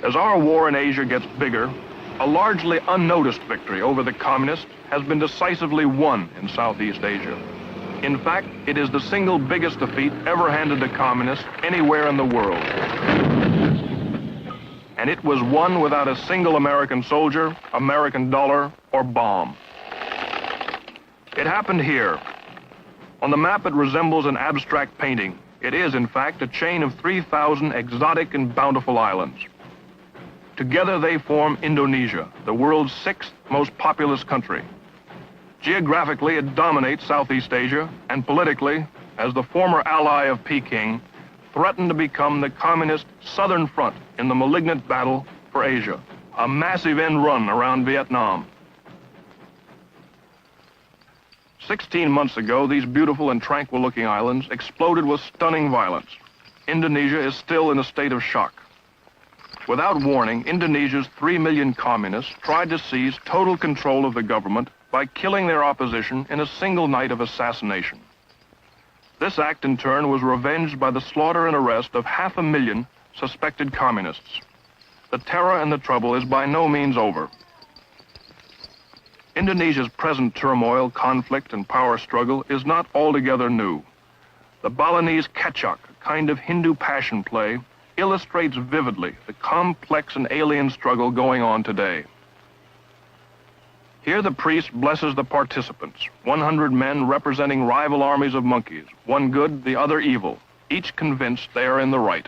As our war in Asia gets bigger, a largely unnoticed victory over the communists has been decisively won in Southeast Asia. In fact, it is the single biggest defeat ever handed to communists anywhere in the world. And it was won without a single American soldier, American dollar, or bomb. It happened here. On the map, it resembles an abstract painting. It is, in fact, a chain of 3,000 exotic and bountiful islands. Together they form Indonesia, the world's 6th most populous country. Geographically, it dominates Southeast Asia, and politically, as the former ally of Peking, threatened to become the communist Southern Front in the malignant battle for Asia, a massive end run around Vietnam. 16 months ago, these beautiful and tranquil-looking islands exploded with stunning violence. Indonesia is still in a state of shock. Without warning, Indonesia's 3 million communists tried to seize total control of the government by killing their opposition in a single night of assassination. This act, in turn, was revenged by the slaughter and arrest of 500,000 suspected communists. The terror and the trouble is by no means over. Indonesia's present turmoil, conflict, and power struggle is not altogether new. The Balinese kecak, a kind of Hindu passion play, illustrates vividly the complex and alien struggle going on today. Here the priest blesses the participants, 100 men representing rival armies of monkeys, one good, the other evil, each convinced they are in the right.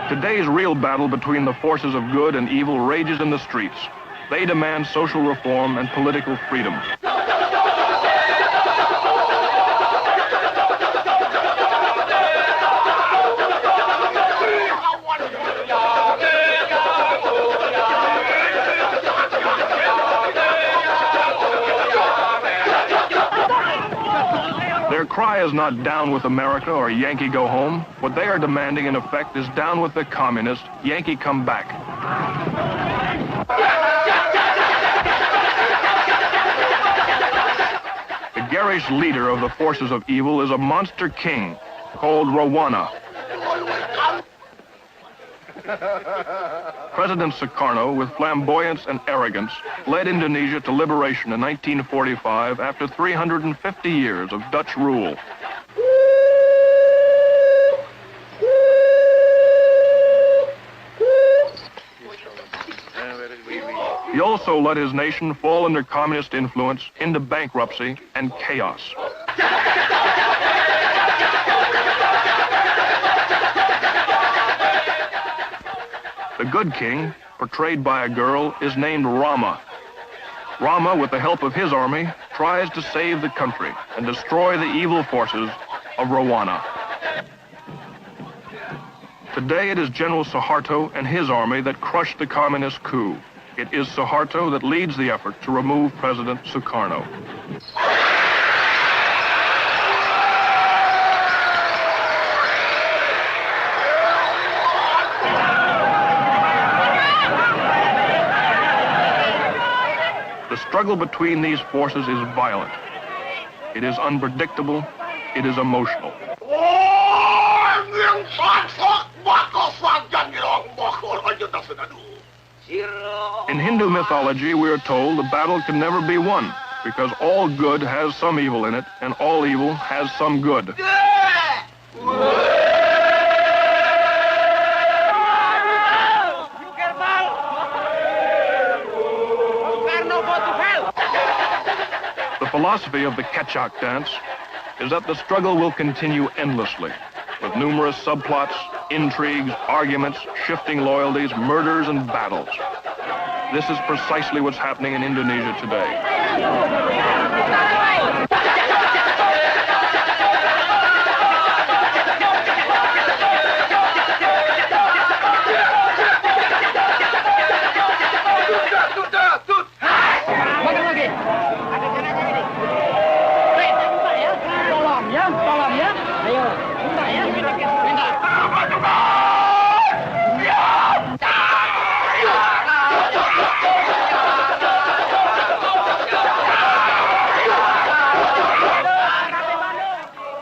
Today's real battle between the forces of good and evil rages in the streets. They demand social reform and political freedom. Their cry is not down with America or Yankee go home. What they are demanding, in effect, is down with the communists, Yankee come back. The garish leader of the forces of evil is a monster king called Rowana. President Sukarno, with flamboyance and arrogance, led Indonesia to liberation in 1945 after 350 years of Dutch rule. He also let his nation fall under communist influence into bankruptcy and chaos. The good king, portrayed by a girl, is named Rama. Rama, with the help of his army, tries to save the country and destroy the evil forces of Rowana. Today it is General Suharto and his army that crushed the communist coup. It is Suharto that leads the effort to remove President Sukarno. The struggle between these forces is violent. It is unpredictable. It is emotional. In Hindu mythology, we are told the battle can never be won because all good has some evil in it and all evil has some good. The philosophy of the kecak dance is that the struggle will continue endlessly, with numerous subplots, intrigues, arguments, shifting loyalties, murders, and battles. This is precisely what's happening in Indonesia today.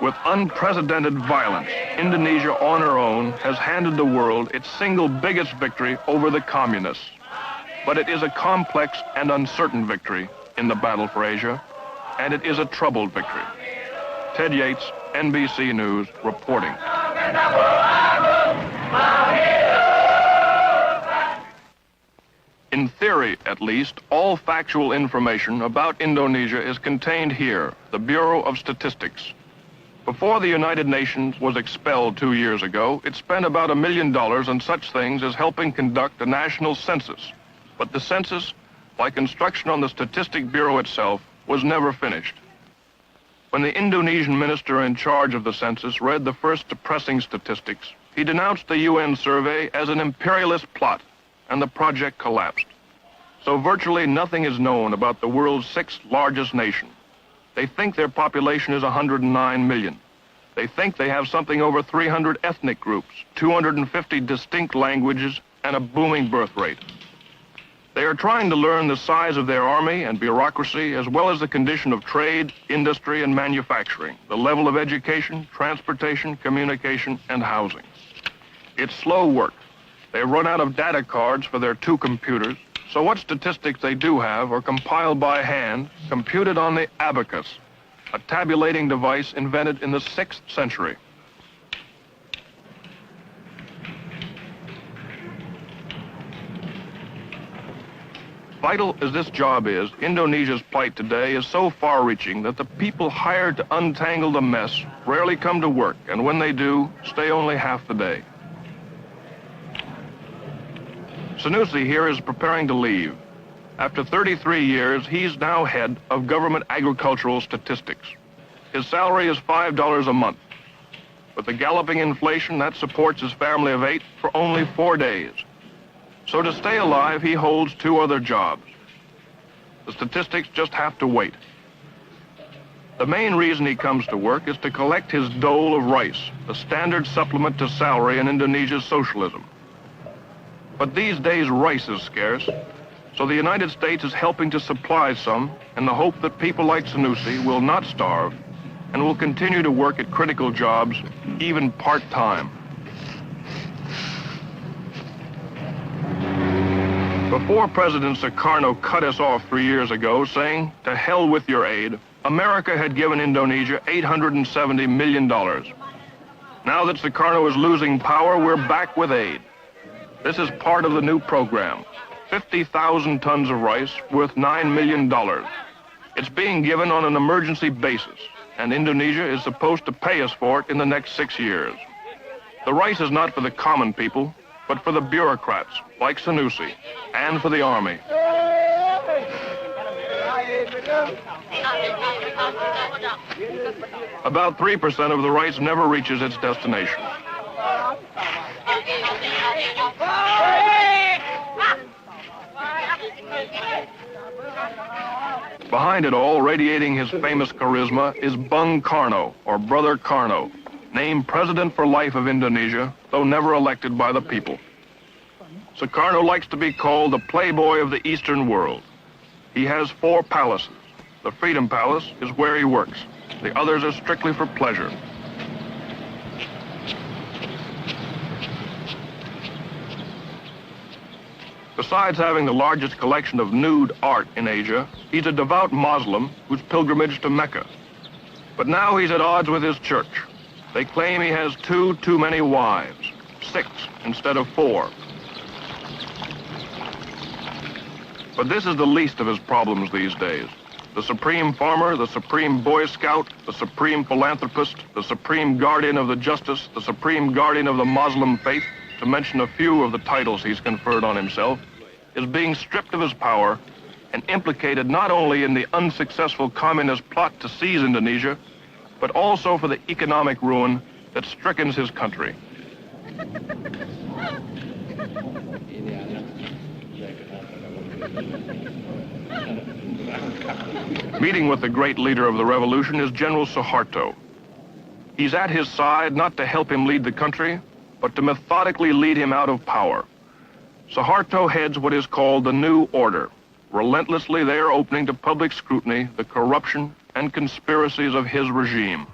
With unprecedented violence, Indonesia on her own has handed the world its single biggest victory over the communists. But it is a complex and uncertain victory in the battle for Asia, and it is a troubled victory. Ted Yates, NBC News, reporting. In theory, at least, all factual information about Indonesia is contained here, the Bureau of Statistics. Before the United Nations was expelled 2 years ago, it spent about $1 million on such things as helping conduct a national census. But the census, like instruction on the Statistic Bureau itself, was never finished. When the Indonesian minister in charge of the census read the first depressing statistics, he denounced the UN survey as an imperialist plot, and the project collapsed. So virtually nothing is known about the world's sixth largest nation. They think their population is 109 million. They think they have something over 300 ethnic groups, 250 distinct languages, and a booming birth rate. They are trying to learn the size of their army and bureaucracy, as well as the condition of trade, industry, and manufacturing, the level of education, transportation, communication, and housing. It's slow work. They've run out of data cards for their 2 computers, so what statistics they do have are compiled by hand, computed on the abacus, a tabulating device invented in the 6th century. Vital as this job is, Indonesia's plight today is so far-reaching that the people hired to untangle the mess rarely come to work, and when they do, stay only half the day. Sanusi here is preparing to leave. After 33 years, he's now head of government agricultural statistics. His salary is $5 a month. With the galloping inflation, that supports his family of 8 for only 4 days. So to stay alive, he holds 2 other jobs. The statistics just have to wait. The main reason he comes to work is to collect his dole of rice, the standard supplement to salary in Indonesia's socialism. But these days, rice is scarce, so the United States is helping to supply some in the hope that people like Sanusi will not starve and will continue to work at critical jobs, even part-time. Before President Sukarno cut us off 3 years ago, saying, "To hell with your aid," America had given Indonesia $870 million. Now that Sukarno is losing power, we're back with aid. This is part of the new program. 50,000 tons of rice worth $9 million. It's being given on an emergency basis, and Indonesia is supposed to pay us for it in the next 6 years. The rice is not for the common people, but for the bureaucrats, like Sanusi, and for the army. About 3% of the rice never reaches its destination. Behind it all, radiating his famous charisma, is Bung Karno, or Brother Karno, named President for Life of Indonesia, though never elected by the people. Sukarno likes to be called the playboy of the Eastern world. He has 4 palaces. The Freedom Palace is where he works. The others are strictly for pleasure. Besides having the largest collection of nude art in Asia, he's a devout Muslim who's pilgrimaged to Mecca. But now he's at odds with his church. They claim he has too many wives, 6 instead of 4. But this is the least of his problems these days. The supreme farmer, the supreme Boy Scout, the supreme philanthropist, the supreme guardian of the justice, the supreme guardian of the Muslim faith, to mention a few of the titles he's conferred on himself, is being stripped of his power and implicated not only in the unsuccessful communist plot to seize Indonesia, but also for the economic ruin that strickens his country. Meeting with the great leader of the revolution is General Suharto. He's at his side not to help him lead the country, but to methodically lead him out of power. Suharto heads what is called the New Order. Relentlessly, they are opening to public scrutiny the corruption and conspiracies of his regime.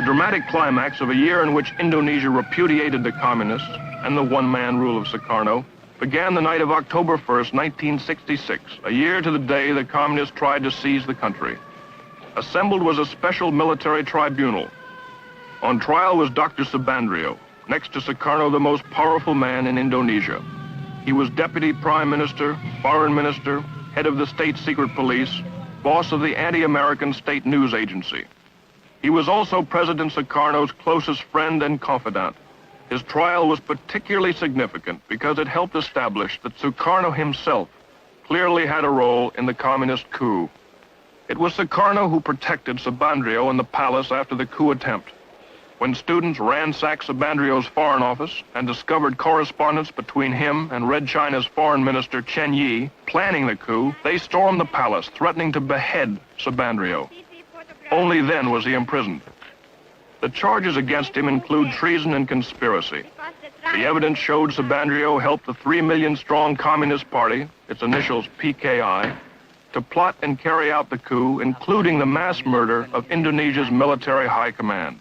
dramatic climax of a year in which Indonesia repudiated the communists and the one-man rule of Sukarno began the night of October 1st, 1966, a year to the day the communists tried to seize the country. Assembled was a special military tribunal. On trial was Dr. Subandrio, next to Sukarno, the most powerful man in Indonesia. He was Deputy Prime Minister, Foreign Minister, head of the State Secret Police, boss of the anti-American state news agency. He was also President Sukarno's closest friend and confidant. His trial was particularly significant because it helped establish that Sukarno himself clearly had a role in the communist coup. It was Sukarno who protected Subandrio in the palace after the coup attempt. When students ransacked Subandrio's foreign office and discovered correspondence between him and Red China's foreign minister Chen Yi planning the coup, they stormed the palace, threatening to behead Subandrio. Only then was he imprisoned. The charges against him include treason and conspiracy. The evidence showed Subandrio helped the 3 million-strong Communist Party, its initials PKI, to plot and carry out the coup, including the mass murder of Indonesia's military high command.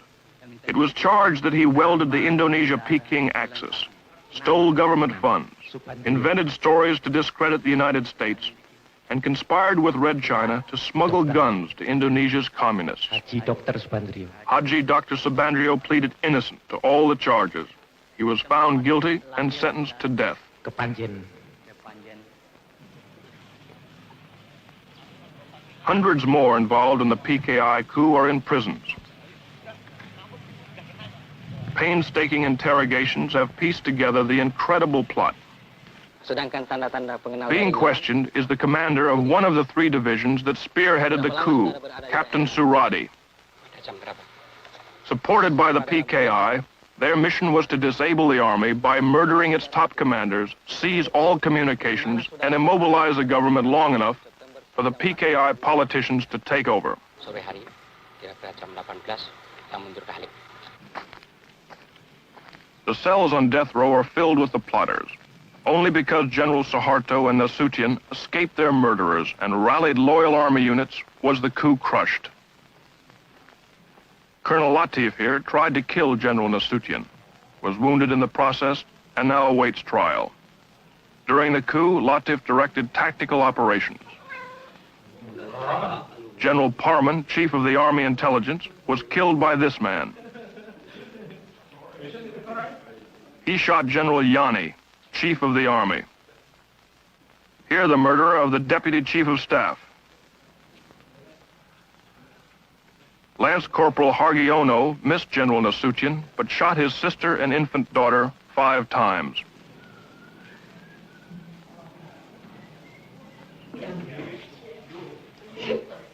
It was charged that he welded the Indonesia-Peking axis, stole government funds, invented stories to discredit the United States, and conspired with Red China to smuggle guns to Indonesia's communists. Haji Dr. Subandrio pleaded innocent to all the charges. He was found guilty and sentenced to death. Hundreds more involved in the PKI coup are in prisons. Painstaking interrogations have pieced together the incredible plot. Being questioned is the commander of one of the 3 divisions that spearheaded the coup, Captain Suradi. Supported by the PKI, their mission was to disable the army by murdering its top commanders, seize all communications, and immobilize the government long enough for the PKI politicians to take over. The cells on death row are filled with the plotters. Only because General Suharto and Nasution escaped their murderers and rallied loyal army units was the coup crushed. Colonel Latif here tried to kill General Nasution, was wounded in the process, and now awaits trial. During the coup, Latif directed tactical operations. General Parman, chief of the Army Intelligence, was killed by this man. He shot General Yani, chief of the army. Here, the murderer of the deputy chief of staff. Lance Corporal Hargiono missed General Nasution, but shot his sister and infant daughter 5 times.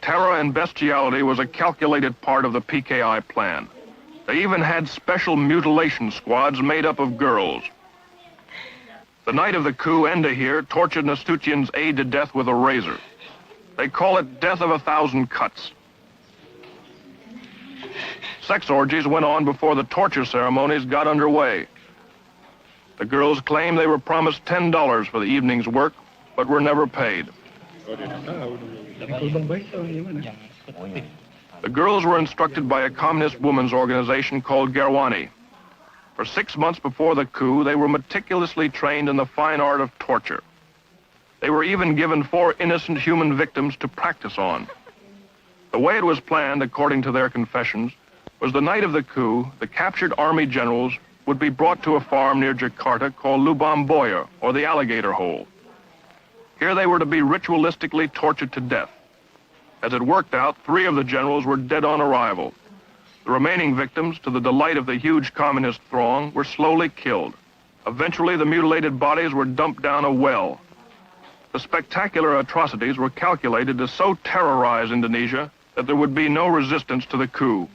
Terror and bestiality was a calculated part of the PKI plan. They even had special mutilation squads made up of girls. The night of the coup, Enda here tortured Nasution's aide to death with a razor. They call it death of 1,000 cuts. Sex orgies went on before the torture ceremonies got underway. The girls claim they were promised $10 for the evening's work, but were never paid. The girls were instructed by a communist women's organization called Gerwani. For 6 months before the coup, they were meticulously trained in the fine art of torture. They were even given 4 innocent human victims to practice on. The way it was planned, according to their confessions, was the night of the coup, the captured army generals would be brought to a farm near Jakarta called Lubang Boya, or the Alligator Hole. Here they were to be ritualistically tortured to death. As it worked out, 3 of the generals were dead on arrival. The remaining victims, to the delight of the huge communist throng, were slowly killed. Eventually, the mutilated bodies were dumped down a well. The spectacular atrocities were calculated to so terrorize Indonesia that there would be no resistance to the coup.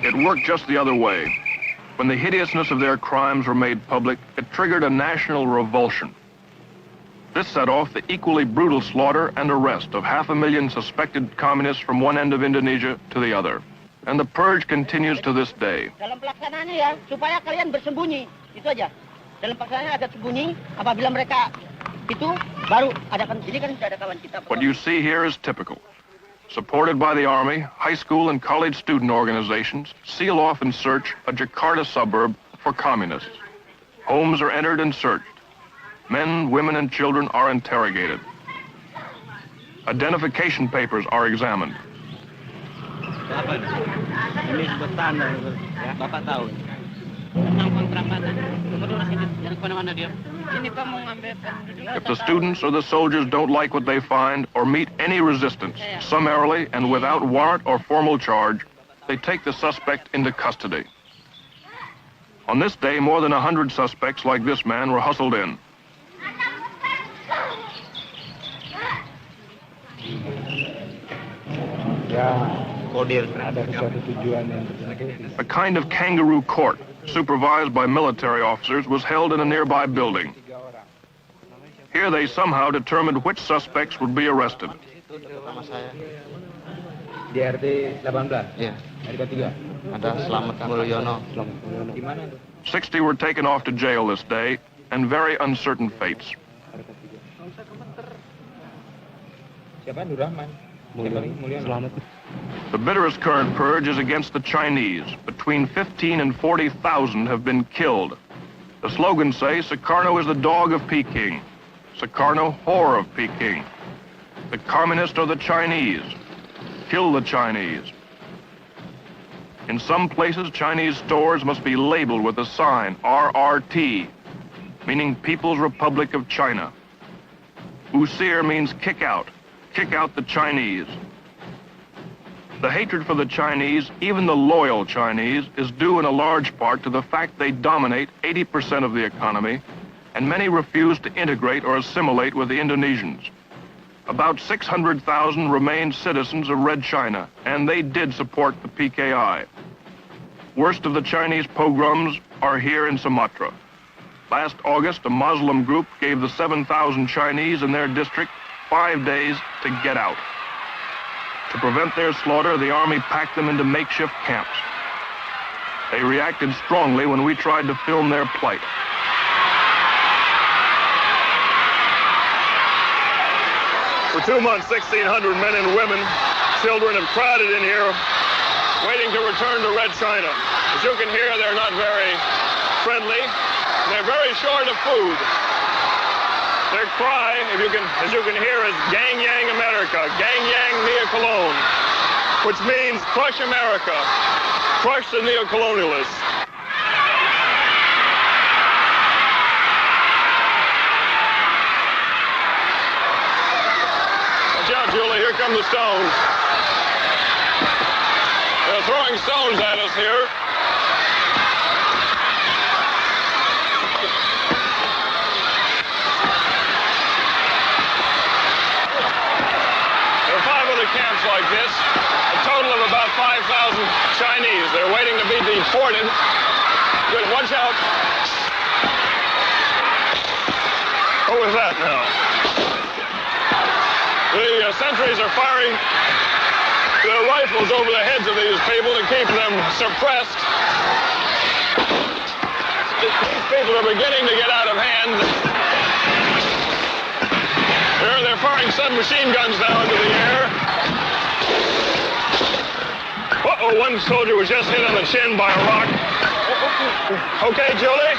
It worked just the other way. When the hideousness of their crimes were made public, it triggered a national revulsion. This set off the equally brutal slaughter and arrest of 500,000 suspected communists from one end of Indonesia to the other. And the purge continues to this day. Dalam pelaksanaannya ya, supaya kalian bersembunyi, itu aja. Dalam pelaksanaannya agak sembunyi, apabila mereka itu baru adakan, ini kan sudah ada kawan kita. What you see here is typical. supported by the Army, high school and college student organizations, seal off and search a Jakarta suburb for communists. Homes are entered and searched. Men, women, and children are interrogated. Identification papers are examined. Ini buat tanah, ya. Bapak tahu. Tentang kontrakan. Jangan kemana-mana dia. Ini Pak mau ngambil. If the students or the soldiers don't like what they find or meet any resistance, summarily and without warrant or formal charge, they take the suspect into custody. On this day, more than 100 suspects like this man were hustled in. A kind of kangaroo court, supervised by military officers, was held in a nearby building. Here they somehow determined which suspects would be arrested. Di RT 18? Iya. RT 3? Ada Slamet Mulyono. Di mana tuh? 60 were taken off to jail this day, and very uncertain fates. Siapa? Nur Rahman. Mulyono. The bitterest current purge is against the Chinese. Between 15 and 40,000 have been killed. The slogans say, Sukarno is the dog of Peking. Sukarno, whore of Peking. The communists are the Chinese. Kill the Chinese. In some places, Chinese stores must be labeled with a sign, RRT, meaning People's Republic of China. Usir means kick out the Chinese. The hatred for the Chinese, even the loyal Chinese, is due in a large part to the fact they dominate 80% of the economy, and many refuse to integrate or assimilate with the Indonesians. About 600,000 remained citizens of Red China, and they did support the PKI. Worst of the Chinese pogroms are here in Sumatra. Last August, a Muslim group gave the 7,000 Chinese in their district 5 days to get out. To prevent their slaughter, the army packed them into makeshift camps. They reacted strongly when we tried to film their plight. For 2 months, 1,600 men and women, children have crowded in here, waiting to return to Red China. As you can hear, they're not very friendly. They're very short of food. Their cry, as you can hear, is Gang Yang America, Gang Yang Neo Cologne, which means crush America, crush the neo-colonialists. Watch out, Julie, here come the stones. They're throwing stones at us here. Camps like this, a total of about 5,000 Chinese. They're waiting to be deported. Good, watch out. What was that now? The sentries are firing their rifles over the heads of these people to keep them suppressed. These people are beginning to get out of hand. They're firing submachine guns now into the air. Uh-oh, one soldier was just hit on the chin by a rock. Okay, Julie?